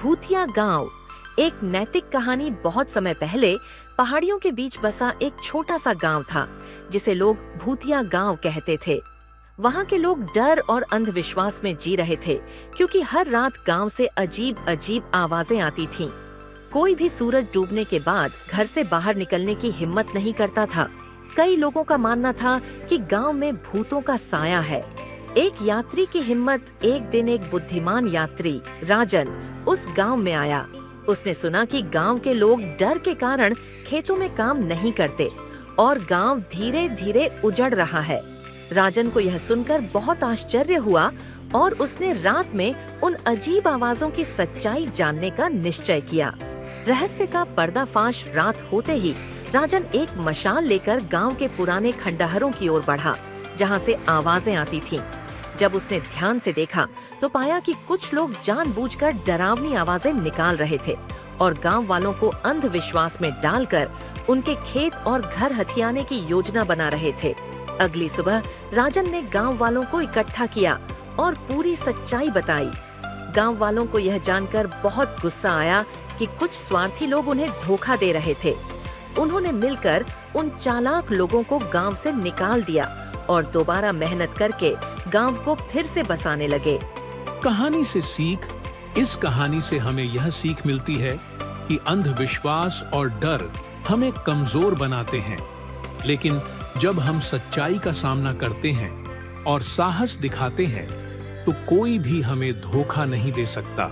भूतिया गांव। एक नैतिक कहानी। बहुत समय पहले पहाड़ियों के बीच बसा एक छोटा सा गांव था जिसे लोग भूतिया गांव कहते थे। वहां के लोग डर और अंधविश्वास में जी रहे थे क्योंकि हर रात गांव से अजीब अजीब आवाजें आती थीं। कोई भी सूरज डूबने के बाद घर से बाहर निकलने की हिम्मत नहीं करता था। कई लोगों का मानना था कि गांव में भूतों का साया है। एक यात्री की हिम्मत। एक दिन एक बुद्धिमान यात्री राजन उस गांव में आया। उसने सुना कि गांव के लोग डर के कारण खेतों में काम नहीं करते और गांव धीरे धीरे उजड़ रहा है। राजन को यह सुनकर बहुत आश्चर्य हुआ और उसने रात में उन अजीब आवाजों की सच्चाई जानने का निश्चय किया। रहस्य का पर्दाफाश रात होते ही राजन एक मशाल लेकर गांव के पुराने खंडहरों की ओर बढ़ा जहां से आवाजें आती थीं। जब उसने ध्यान से देखा तो पाया कि कुछ लोग जानबूझकर डरावनी आवाजें निकाल रहे थे और गांव वालों को अंधविश्वास में डालकर उनके खेत और घर हथियाने की योजना बना रहे थे। अगली सुबह राजन ने गांव वालों को इकट्ठा किया और पूरी सच्चाई बताई। गांव वालों को यह जानकर बहुत गुस्सा आया कि कुछ स्वार्थी लोग उन्हें धोखा दे रहे थे। उन्होंने मिलकर उन चालाक लोगों को गांव से निकाल दिया और दोबारा मेहनत करके गांव को फिर से बसाने लगे। कहानी से सीख। इस कहानी से हमें यह सीख मिलती है कि अंधविश्वास और डर हमें कमजोर बनाते हैं, लेकिन जब हम सच्चाई का सामना करते हैं और साहस दिखाते हैं तो कोई भी हमें धोखा नहीं दे सकता।